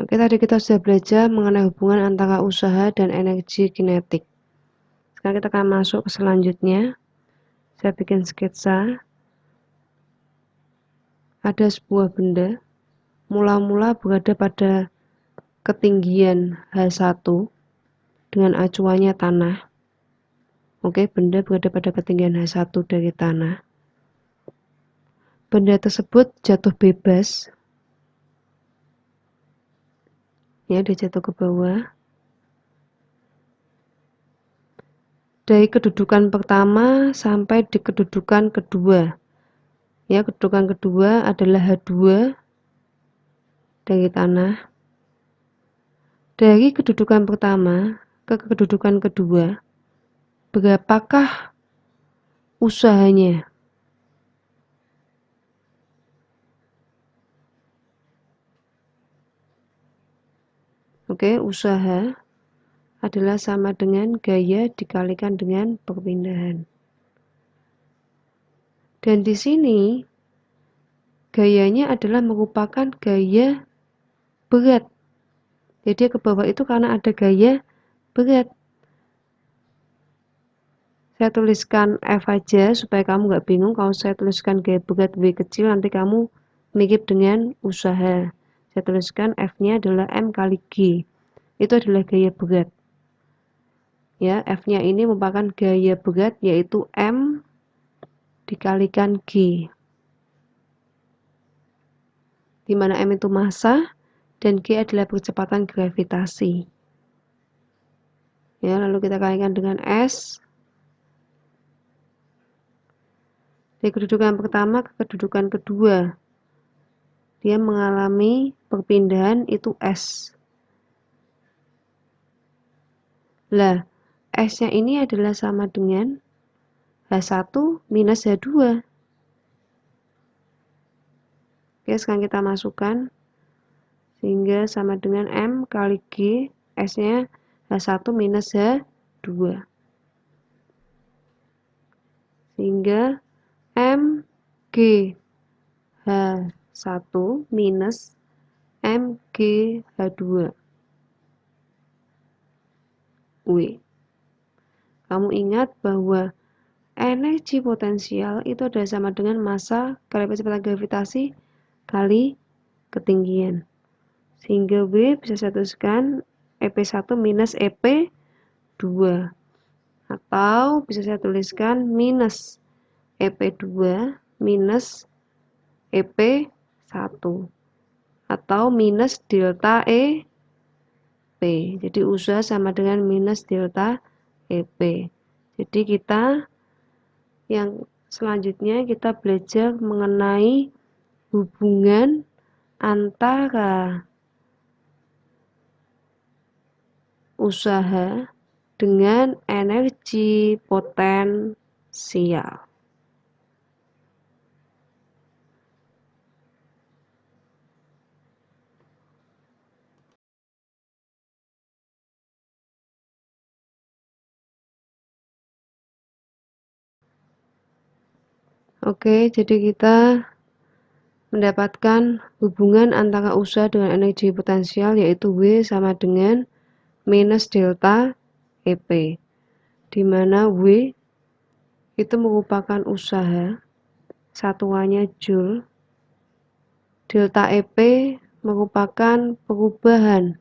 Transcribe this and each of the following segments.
Oke, tadi kita sudah belajar mengenai hubungan antara usaha dan energi kinetik. Sekarang kita akan masuk ke selanjutnya. Saya bikin sketsa. Ada sebuah benda, mula-mula berada pada ketinggian H1 dengan acuannya tanah. Oke, benda berada pada ketinggian H1 dari tanah. Benda tersebut jatuh bebas. Ya, dia jatuh ke bawah. Dari kedudukan pertama sampai di kedudukan kedua. Ya, kedudukan kedua adalah H2 dari tanah. Dari kedudukan pertama ke kedudukan kedua, berapakah usahanya? Oke, usaha adalah sama dengan gaya dikalikan dengan perpindahan. Dan di sini gayanya adalah merupakan gaya berat. Jadi ke bawah itu karena ada gaya berat. Saya tuliskan F aja supaya kamu nggak bingung. Kalau saya tuliskan gaya berat W kecil, nanti kamu mirip dengan usaha. Saya tuliskan F-nya adalah M kali G. Itu adalah gaya berat. Ya, F-nya ini merupakan gaya berat, yaitu M dikalikan G. Di mana M itu massa dan G adalah percepatan gravitasi. Ya, lalu kita kalikan dengan S. Dari kedudukan pertama ke kedudukan kedua, dia mengalami perpindahan itu S. Lah, S-nya ini adalah sama dengan H1 minus H2. Oke, sekarang kita masukkan. Sehingga sama dengan M kali G, S-nya H1 minus H2. Sehingga M G H1 minus M G H2 W. Kamu ingat bahwa energi potensial itu adalah sama dengan massa kali percepatan gravitasi kali ketinggian. Sehingga W bisa saya tuliskan EP1 minus EP2. Atau bisa saya tuliskan minus EP2 minus EP1. Atau minus delta EP. Jadi usaha sama dengan minus delta EP. Jadi kita yang selanjutnya kita belajar mengenai hubungan antara usaha dengan energi potensial. Oke, jadi kita mendapatkan hubungan antara usaha dengan energi potensial, yaitu W sama dengan minus delta EP, di mana W itu merupakan usaha, satuannya Joule, delta EP merupakan perubahan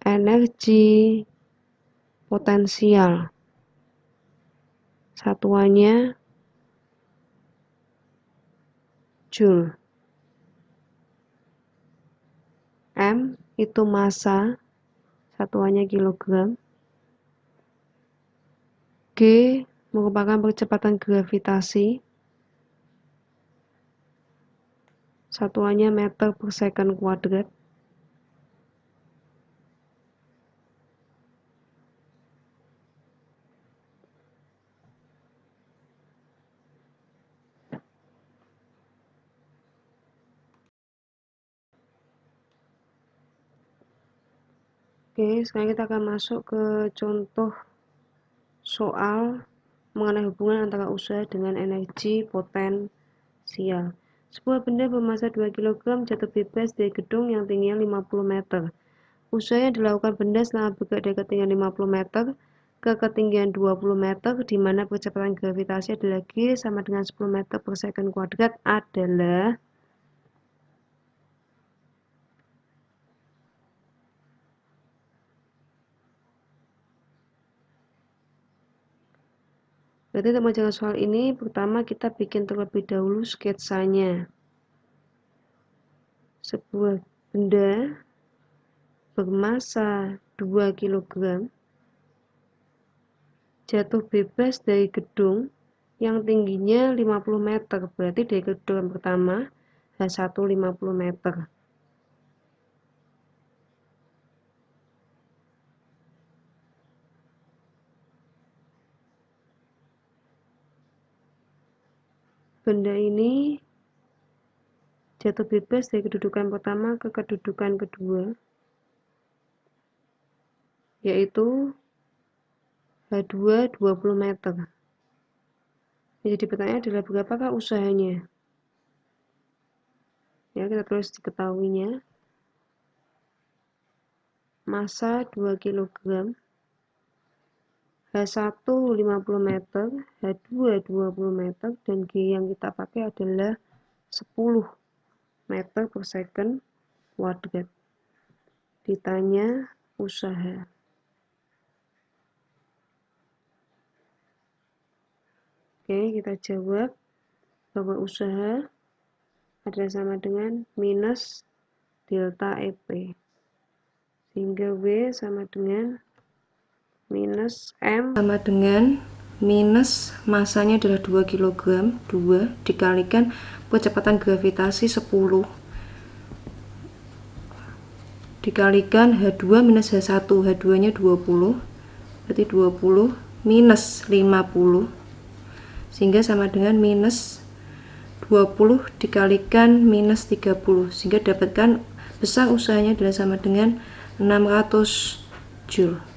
energi potensial, satuannya Joule. M itu massa, satuannya kilogram. G merupakan percepatan gravitasi, satuannya meter per second kuadrat. Oke, sekarang kita akan masuk ke contoh soal mengenai hubungan antara usaha dengan energi potensial. Sebuah benda bermassa 2 kg jatuh bebas dari gedung yang tingginya 50 meter. Usaha yang dilakukan benda selama bergerak dari ketinggian 50 meter ke ketinggian 20 meter, di mana percepatan gravitasi adalah G sama dengan 10 meter per second kuadrat adalah berarti untuk mengerjakan soal ini, pertama kita bikin terlebih dahulu sketsanya. Sebuah benda bermassa 2 kg jatuh bebas dari gedung yang tingginya 50 meter, berarti dari gedung yang pertama H1 50 meter. Benda ini jatuh bebas dari kedudukan pertama ke kedudukan kedua, yaitu H2 20 meter. Jadi pertanyaan adalah berapakah usahanya? Ya, kita tulis diketahuinya. Massa 2 kg, H1 50 meter, H2 20 meter, dan G yang kita pakai adalah 10 meter per second kuadrat. Ditanya usaha. Oke, kita jawab bahwa usaha adalah sama dengan minus delta EP. Sehingga W sama dengan minus M sama dengan minus massanya adalah 2 kg, 2 dikalikan percepatan gravitasi 10 dikalikan H2 minus H1, H2 nya 20, berarti 20 minus 50, sehingga sama dengan minus 20 dikalikan minus 30, sehingga dapatkan besar usahanya adalah sama dengan 600 Joule.